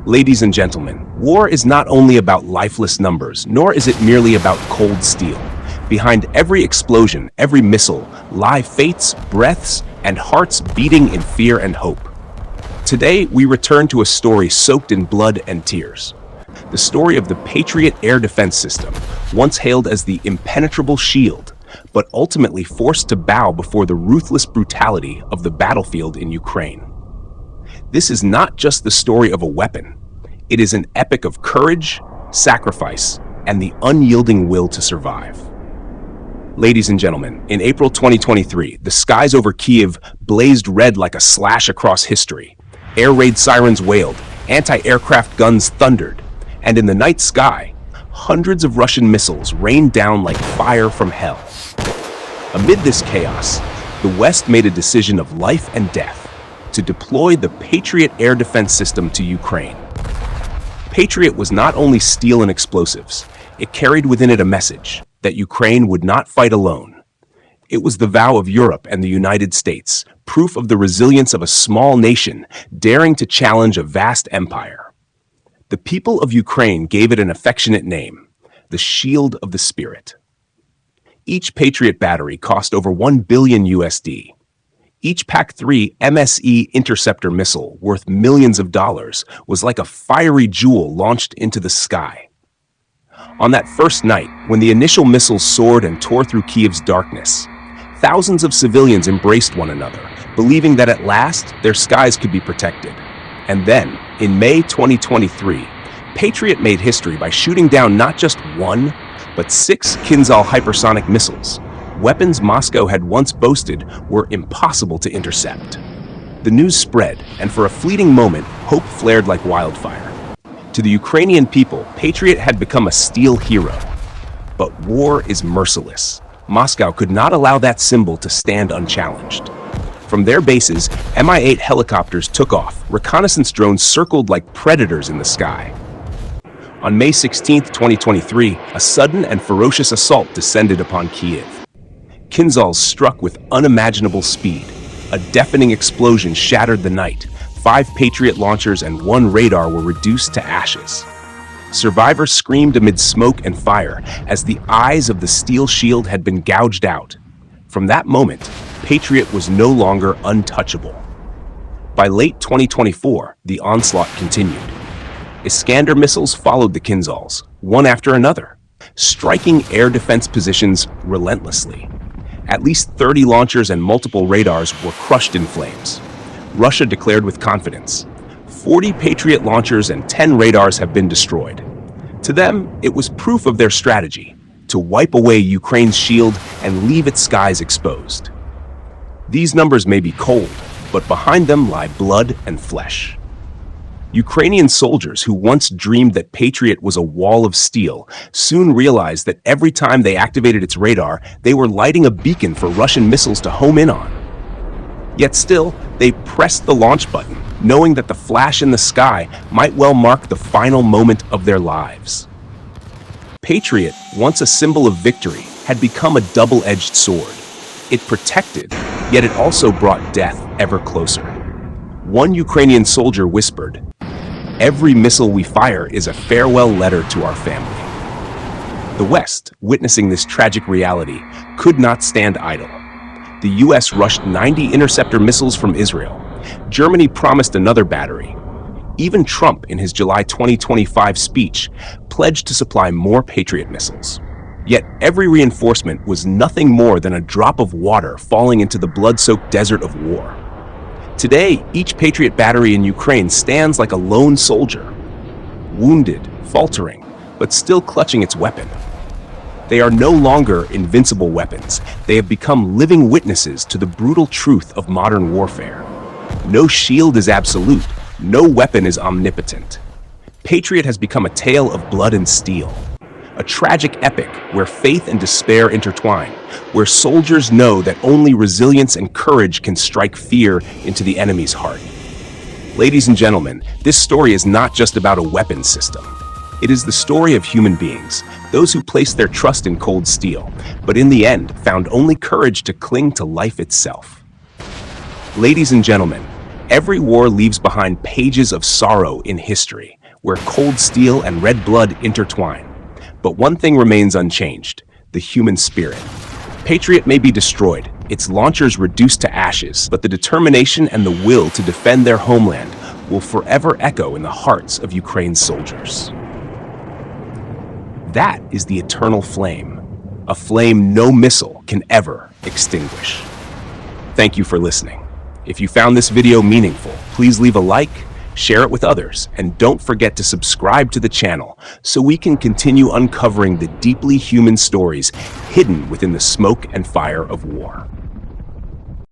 Ladies and gentlemen, war is not only about lifeless numbers, nor is it merely about cold steel. Behind every explosion, every missile, lie fates, breaths, and hearts beating in fear and hope. Today, we return to a story soaked in blood and tears. The story of the Patriot air defense system, once hailed as the impenetrable shield, but ultimately forced to bow before the ruthless brutality of the battlefield in Ukraine. This is not just the story of a weapon. It is an epic of courage, sacrifice, and the unyielding will to survive. Ladies and gentlemen, in April 2023, the skies over Kyiv blazed red like a slash across history. Air raid sirens wailed, anti-aircraft guns thundered, and in the night sky, hundreds of Russian missiles rained down like fire from hell. Amid this chaos, the West made a decision of life and death to deploy the Patriot air defense system to Ukraine. Patriot was not only steel and explosives, it carried within it a message that Ukraine would not fight alone. It was the vow of Europe and the United States, proof of the resilience of a small nation daring to challenge a vast empire. The people of Ukraine gave it an affectionate name, the Shield of the Spirit. Each Patriot battery cost over $1 billion USD. Each PAC-3 MSE interceptor missile, worth millions of dollars, was like a fiery jewel launched into the sky. On that first night, when the initial missiles soared and tore through Kyiv's darkness, thousands of civilians embraced one another, believing that at last their skies could be protected. And then, in May 2023, Patriot made history by shooting down not just one, but 6 Kinzhal hypersonic missiles, weapons Moscow had once boasted were impossible to intercept. The news spread, and for a fleeting moment, hope flared like wildfire. To the Ukrainian people, Patriot had become a steel hero. But war is merciless. Moscow could not allow that symbol to stand unchallenged. From their bases, Mi-8 helicopters took off. Reconnaissance drones circled like predators in the sky. On May 16, 2023, a sudden and ferocious assault descended upon Kyiv. Kinzhals struck with unimaginable speed. A deafening explosion shattered the night. 5 Patriot launchers and 1 radar were reduced to ashes. Survivors screamed amid smoke and fire as the eyes of the steel shield had been gouged out. From that moment, Patriot was no longer untouchable. By late 2024, the onslaught continued. Iskander missiles followed the Kinzhals, one after another, striking air defense positions relentlessly. At least 30 launchers and multiple radars were crushed in flames. Russia declared with confidence, 40 Patriot launchers and 10 radars have been destroyed. To them, it was proof of their strategy, to wipe away Ukraine's shield and leave its skies exposed. These numbers may be cold, but behind them lie blood and flesh. Ukrainian soldiers who once dreamed that Patriot was a wall of steel soon realized that every time they activated its radar, they were lighting a beacon for Russian missiles to home in on. Yet still, they pressed the launch button, knowing that the flash in the sky might well mark the final moment of their lives. Patriot, once a symbol of victory, had become a double-edged sword. It protected, yet it also brought death ever closer. One Ukrainian soldier whispered, "Every missile we fire is a farewell letter to our family." The West, witnessing this tragic reality, could not stand idle. The US rushed 90 interceptor missiles from Israel. Germany promised another battery. Even Trump, in his July 2025 speech, pledged to supply more Patriot missiles. Yet every reinforcement was nothing more than a drop of water falling into the blood-soaked desert of war. Today, each Patriot battery in Ukraine stands like a lone soldier, wounded, faltering, but still clutching its weapon. They are no longer invincible weapons. They have become living witnesses to the brutal truth of modern warfare. No shield is absolute. No weapon is omnipotent. Patriot has become a tale of blood and steel. A tragic epic where faith and despair intertwine, where soldiers know that only resilience and courage can strike fear into the enemy's heart. Ladies and gentlemen, this story is not just about a weapons system. It is the story of human beings, those who placed their trust in cold steel, but in the end found only courage to cling to life itself. Ladies and gentlemen, Every war leaves behind pages of sorrow in history, where cold steel and red blood intertwine. But one thing remains unchanged: the human spirit. Patriot may be destroyed, its launchers reduced to ashes, but the determination and the will to defend their homeland will forever echo in the hearts of Ukraine's soldiers. That is the eternal flame, a flame no missile can ever extinguish. Thank you for listening. If you found this video meaningful, please leave a like, share it with others, and don't forget to subscribe to the channel so we can continue uncovering the deeply human stories hidden within the smoke and fire of war.